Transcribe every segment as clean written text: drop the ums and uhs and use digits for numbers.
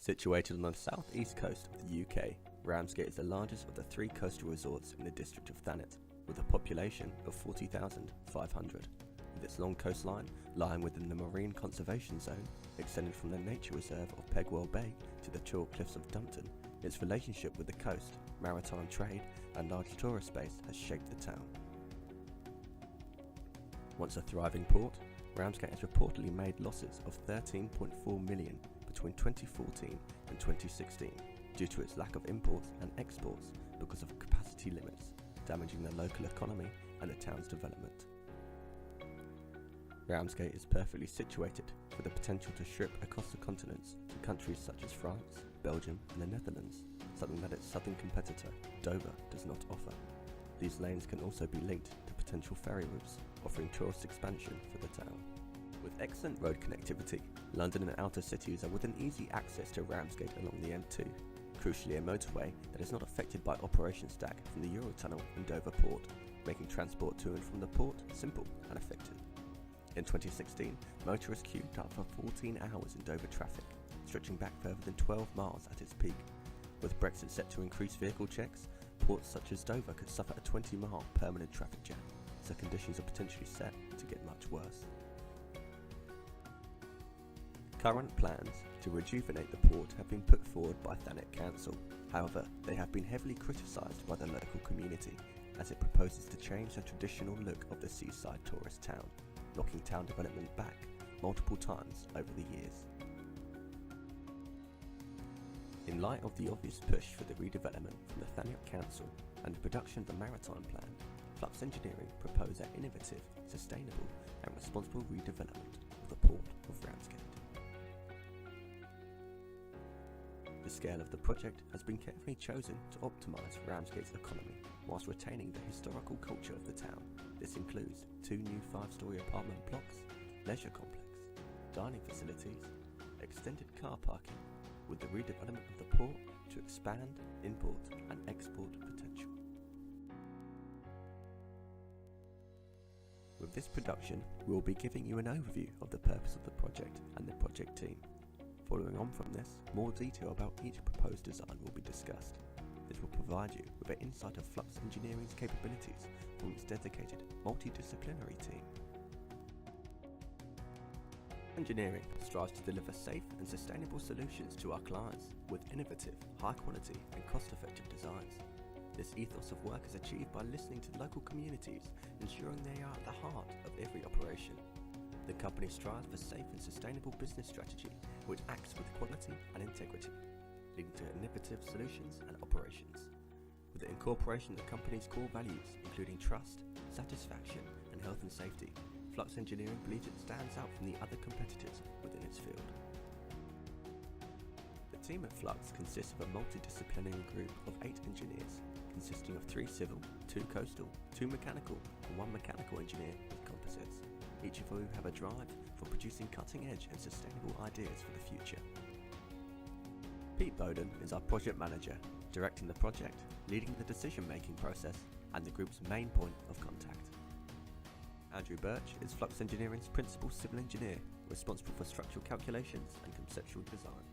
Situated on the southeast coast of the UK, Ramsgate is the largest of the 3 coastal resorts in the district of Thanet, with a population of 40,500. With its long coastline lying within the Marine Conservation Zone, extending from the nature reserve of Pegwell Bay to the chalk cliffs of Dumpton, its relationship with the coast, maritime trade and large tourist base has shaped the town. Once a thriving port, Ramsgate has reportedly made losses of £13.4 million between 2014 and 2016 due to its lack of imports and exports because of capacity limits, damaging the local economy and the town's development. Ramsgate is perfectly situated for the potential to strip across the continents to countries such as France, Belgium and the Netherlands, something that its southern competitor, Dover, does not offer. These lanes can also be linked to potential ferry routes, offering tourist expansion for the town. With excellent road connectivity, London and outer cities are within easy access to Ramsgate along the M2, crucially a motorway that is not affected by Operation Stack from the Eurotunnel and Dover Port, making transport to and from the port simple and effective. In 2016, motorists queued up for 14 hours in Dover traffic, stretching back further than 12 miles at its peak. With Brexit set to increase vehicle checks, ports such as Dover could suffer a 20-mile permanent traffic jam, so conditions are potentially set to get much worse. Current plans to rejuvenate the port have been put forward by Thanet Council. However, they have been heavily criticised by the local community as it proposes to change the traditional look of the seaside tourist town, knocking town development back multiple times over the years. In light of the obvious push for the redevelopment from the Thanet Council and the production of the Maritime Plan, Flux Engineering propose an innovative, sustainable and responsible redevelopment of the port of Ramsgate. The scale of the project has been carefully chosen to optimise Ramsgate's economy whilst retaining the historical culture of the town. This includes 2 new 5-storey apartment blocks, leisure complex, dining facilities, extended car parking, with the redevelopment of the port to expand import and export potential. With this production, we will be giving you an overview of the purpose of the project and the project team. Following on from this, more detail about each proposed design will be discussed. This will provide you with an insight of Flux Engineering's capabilities from its dedicated multidisciplinary team. Engineering strives to deliver safe and sustainable solutions to our clients with innovative, high-quality and cost-effective designs. This ethos of work is achieved by listening to local communities, ensuring they are at the heart of every operation. The company strives for safe and sustainable business strategy, which acts with quality and integrity, leading to innovative solutions and operations. With the incorporation of the company's core values, including trust, satisfaction and health and safety, Flux Engineering believes it stands out from the other competitors within its field. The team at Flux consists of a multidisciplinary group of 8 engineers, consisting of 3 civil, 2 coastal, 2 mechanical and 1 mechanical engineer with composites, each of whom have a drive for producing cutting-edge and sustainable ideas for the future. Pete Boden is our project manager, directing the project, leading the decision-making process and the group's main point of contact. Andrew Birch is Flux Engineering's principal civil engineer, responsible for structural calculations and conceptual design.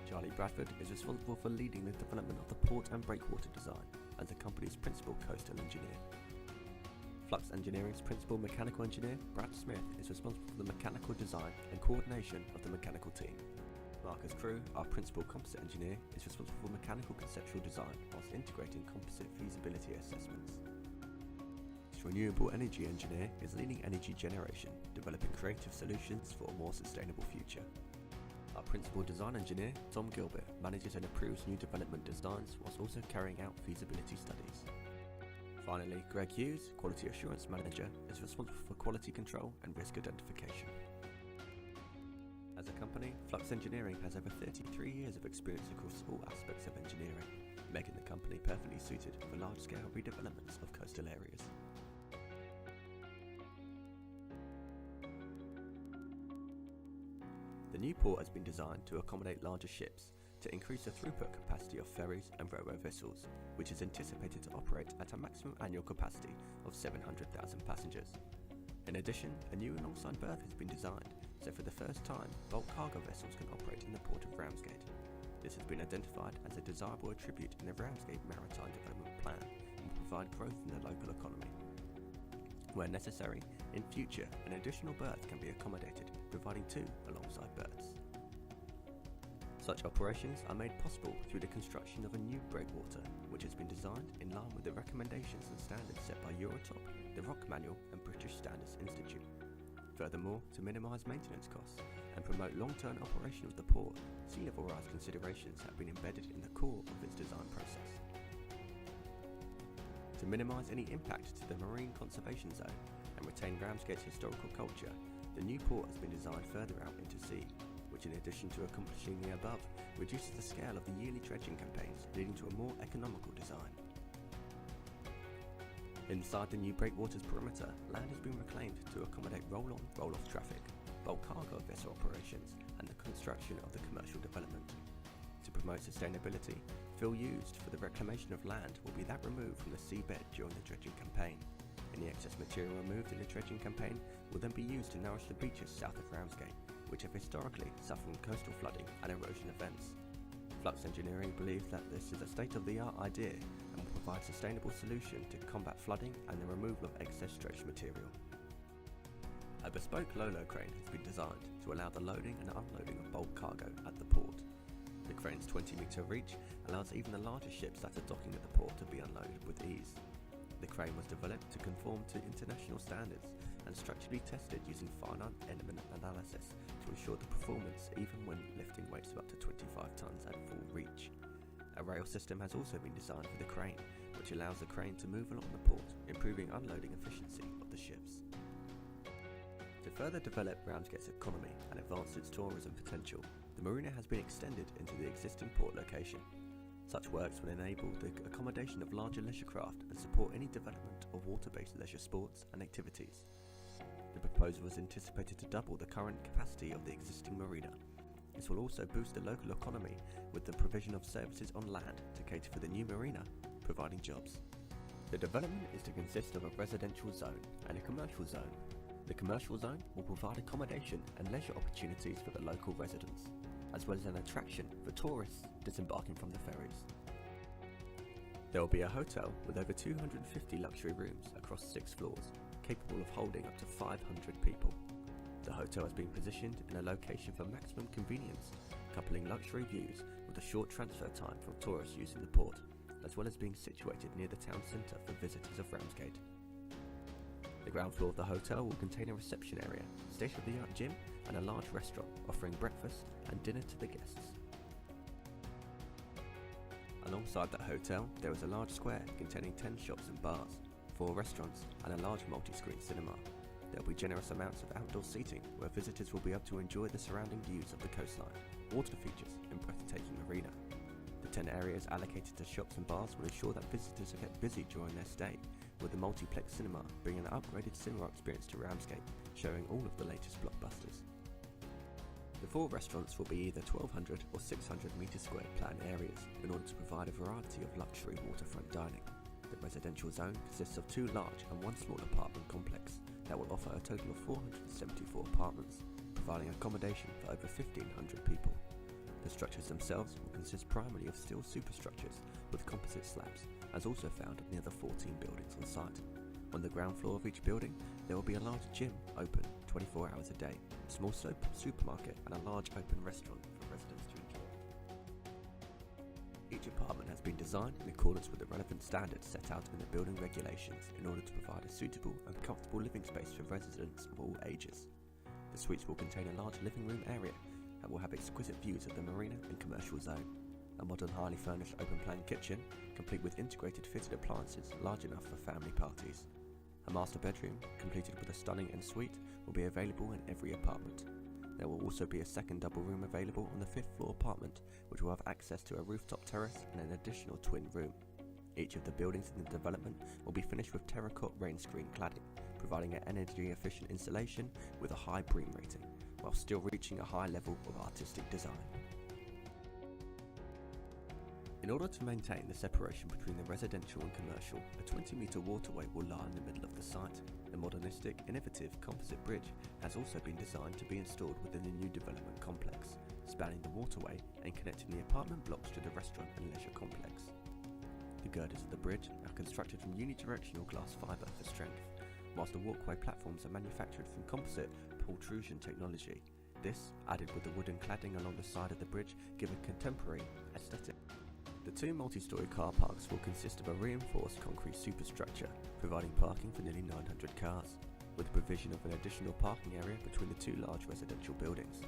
Charlie Bradford is responsible for leading the development of the port and breakwater design as the company's principal coastal engineer. Flux Engineering's principal mechanical engineer, Brad Smith, is responsible for the mechanical design and coordination of the mechanical team. Marcus Crew, our principal composite engineer, is responsible for mechanical conceptual design whilst integrating composite feasibility assessments. Renewable energy engineer is leading energy generation, developing creative solutions for a more sustainable future. Our principal design engineer, Tom Gilbert, manages and approves new development designs whilst also carrying out feasibility studies. Finally, Greg Hughes, quality assurance manager, is responsible for quality control and risk identification. As a company, Flux Engineering has over 33 years of experience across all aspects of engineering, making the company perfectly suited for large-scale redevelopments of coastal areas. The new port has been designed to accommodate larger ships to increase the throughput capacity of ferries and ro-ro vessels, which is anticipated to operate at a maximum annual capacity of 700,000 passengers. In addition, a new alongside berth has been designed, so for the first time, bulk cargo vessels can operate in the port of Ramsgate. This has been identified as a desirable attribute in the Ramsgate Maritime Development Plan and will provide growth in the local economy. Where necessary, in future, an additional berth can be accommodated, providing two alongside berths. Such operations are made possible through the construction of a new breakwater, which has been designed in line with the recommendations and standards set by Eurotop, the Rock Manual and British Standards Institute. Furthermore, to minimise maintenance costs and promote long-term operation of the port, sea level rise considerations have been embedded in the core of its design process. To minimise any impact to the marine conservation zone and retain Ramsgate's historical culture, the new port has been designed further out into sea, which in addition to accomplishing the above, reduces the scale of the yearly dredging campaigns, leading to a more economical design. Inside the new breakwater's perimeter, land has been reclaimed to accommodate roll-on, roll-off traffic, bulk cargo vessel operations, and the construction of the commercial development. To promote sustainability, fill used for the reclamation of land will be that removed from the seabed during the dredging campaign. Any excess material removed in the dredging campaign will then be used to nourish the beaches south of Ramsgate, which have historically suffered from coastal flooding and erosion events. Flux Engineering believes that this is a state-of-the-art idea and will provide a sustainable solution to combat flooding and the removal of excess dredged material. A bespoke Lolo crane has been designed to allow the loading and unloading of bulk cargo at the port. The crane's 20-metre reach allows even the larger ships that are docking at the port to be unloaded with ease. The crane was developed to conform to international standards and structurally tested using finite element analysis to ensure the performance even when lifting weights of up to 25 tonnes at full reach. A rail system has also been designed for the crane, which allows the crane to move along the port, improving unloading efficiency of the ships. To further develop Ramsgate's economy and advance its tourism potential, the marina has been extended into the existing port location. Such works will enable the accommodation of larger leisure craft and support any development of water-based leisure sports and activities. The proposal is anticipated to double the current capacity of the existing marina. This will also boost the local economy with the provision of services on land to cater for the new marina, providing jobs. The development is to consist of a residential zone and a commercial zone. The commercial zone will provide accommodation and leisure opportunities for the local residents, as well as an attraction for tourists disembarking from the ferries. There will be a hotel with over 250 luxury rooms across 6 floors, capable of holding up to 500 people. The hotel has been positioned in a location for maximum convenience, coupling luxury views with a short transfer time for tourists using the port, as well as being situated near the town centre for visitors of Ramsgate. The ground floor of the hotel will contain a reception area, state-of-the-art gym, and a large restaurant offering breakfast and dinner to the guests. Alongside the hotel, there is a large square containing 10 shops and bars, 4 restaurants, and a large multi-screen cinema. There will be generous amounts of outdoor seating where visitors will be able to enjoy the surrounding views of the coastline, water features, and breathtaking marina. The 10 areas allocated to shops and bars will ensure that visitors are kept busy during their stay, with the multiplex cinema bringing an upgraded cinema experience to Ramsgate, showing all of the latest blockbusters. The 4 restaurants will be either 1,200 or 600 metre squared plan areas in order to provide a variety of luxury waterfront dining. The residential zone consists of 2 large and 1 small apartment complex that will offer a total of 474 apartments, providing accommodation for over 1,500 people. The structures themselves will consist primarily of steel superstructures with composite slabs, as also found near the 14 buildings on site. On the ground floor of each building, there will be a large gym open 24 hours a day, a small supermarket, and a large open restaurant for residents to enjoy. Each apartment has been designed in accordance with the relevant standards set out in the building regulations in order to provide a suitable and comfortable living space for residents of all ages. The suites will contain a large living room area that will have exquisite views of the marina and commercial zone. A modern, highly furnished open-plan kitchen, complete with integrated fitted appliances large enough for family parties. A master bedroom, completed with a stunning ensuite, will be available in every apartment. There will also be a second double room available on the 5th floor apartment, which will have access to a rooftop terrace and an additional twin room. Each of the buildings in the development will be finished with terracotta rain screen cladding, providing an energy-efficient installation with a high BREEAM rating, while still reaching a high level of artistic design. In order to maintain the separation between the residential and commercial, a 20-metre waterway will lie in the middle of the site. The modernistic, innovative composite bridge has also been designed to be installed within the new development complex, spanning the waterway and connecting the apartment blocks to the restaurant and leisure complex. The girders of the bridge are constructed from unidirectional glass fibre for strength, whilst the walkway platforms are manufactured from composite pultrusion technology. This, added with the wooden cladding along the side of the bridge, give a contemporary aesthetic. The two multi-storey car parks will consist of a reinforced concrete superstructure, providing parking for nearly 900 cars, with the provision of an additional parking area between the two large residential buildings.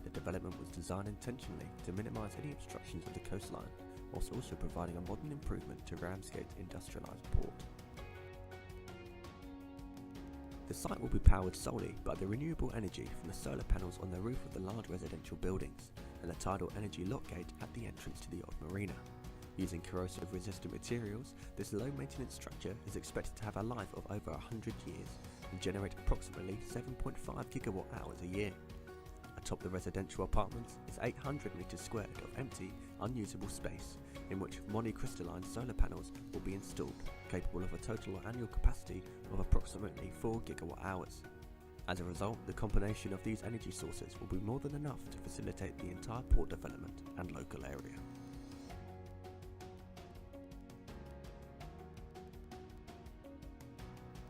The development was designed intentionally to minimise any obstructions of the coastline, whilst also providing a modern improvement to Ramsgate industrialised port. The site will be powered solely by the renewable energy from the solar panels on the roof of the large residential buildings and the tidal energy lock gate at the entrance to the old marina. Using corrosive resistant materials, this low maintenance structure is expected to have a life of over 100 years and generate approximately 7.5 gigawatt hours a year. Atop the residential apartments is 800 metres squared of empty, unusable space in which monocrystalline solar panels will be installed, capable of a total annual capacity of approximately 4 gigawatt hours. As a result, the combination of these energy sources will be more than enough to facilitate the entire port development and local area.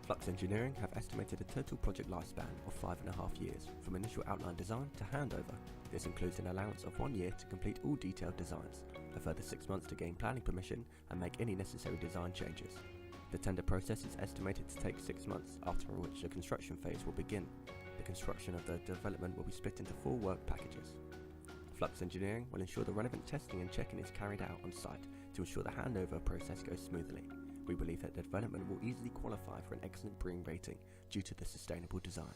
Flux Engineering have estimated a total project lifespan of 5.5 years from initial outline design to handover. This includes an allowance of 1 year to complete all detailed designs, a further 6 months to gain planning permission and make any necessary design changes. The tender process is estimated to take 6 months, after which the construction phase will begin. The construction of the development will be split into 4 work packages. Flux Engineering will ensure the relevant testing and checking is carried out on site to ensure the handover process goes smoothly. We believe that the development will easily qualify for an excellent BREEAM rating due to the sustainable design.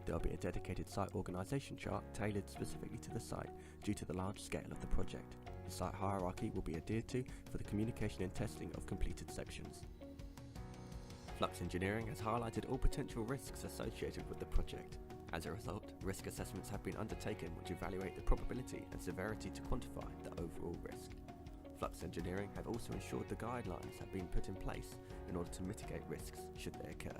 There will be a dedicated site organisation chart tailored specifically to the site due to the large scale of the project. The site hierarchy will be adhered to for the communication and testing of completed sections. Flux Engineering has highlighted all potential risks associated with the project. As a result, risk assessments have been undertaken which evaluate the probability and severity to quantify the overall risk. Flux Engineering have also ensured the guidelines have been put in place in order to mitigate risks should they occur.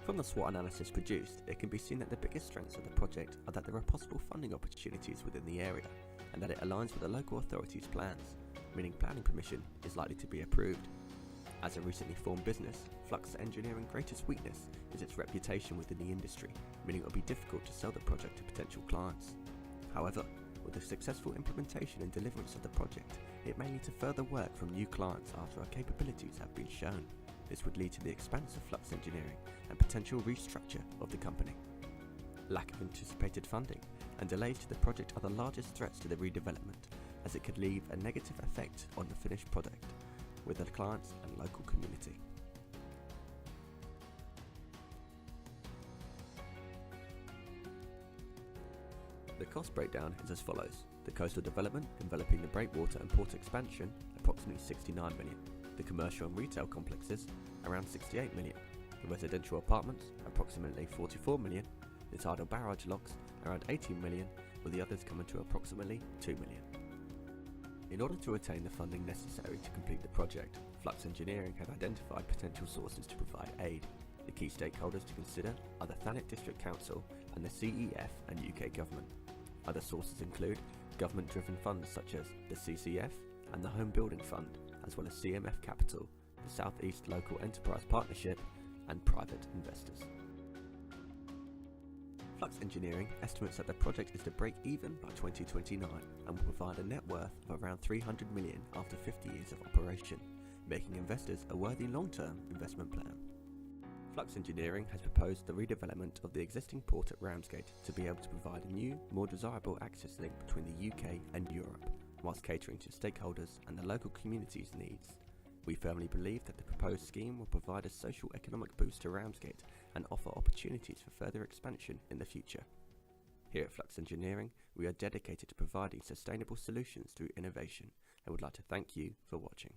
From the SWOT analysis produced, it can be seen that the biggest strengths of the project are that there are possible funding opportunities within the area and that it aligns with the local authorities' plans, meaning planning permission is likely to be approved. As a recently formed business, Flux Engineering's greatest weakness is its reputation within the industry, meaning it will be difficult to sell the project to potential clients. However, with the successful implementation and deliverance of the project, it may lead to further work from new clients after our capabilities have been shown. This would lead to the expanse of Flux Engineering and potential restructure of the company. Lack of anticipated funding and delays to the project are the largest threats to the redevelopment, as it could leave a negative effect on the finished product with the clients and local community. The cost breakdown is as follows. The coastal development, enveloping the breakwater and port expansion, approximately 69 million. The commercial and retail complexes, around 68 million. The residential apartments, approximately 44 million. The tidal barrage locks, around 18 million, with the others coming to approximately 2 million. In order to attain the funding necessary to complete the project, Flux Engineering have identified potential sources to provide aid. The key stakeholders to consider are the Thanet District Council and the CEF and UK Government. Other sources include government-driven funds such as the CCF and the Home Building Fund, as well as CMF Capital, the South East Local Enterprise Partnership, and private investors. Flux Engineering estimates that the project is to break even by 2029 and will provide a net worth of around 300 million after 50 years of operation, making investors a worthy long-term investment plan. Flux Engineering has proposed the redevelopment of the existing port at Ramsgate to be able to provide a new, more desirable access link between the UK and Europe, whilst catering to stakeholders and the local community's needs. We firmly believe that the proposed scheme will provide a social economic boost to Ramsgate and offer opportunities for further expansion in the future. Here at Flux Engineering, we are dedicated to providing sustainable solutions through innovation and would like to thank you for watching.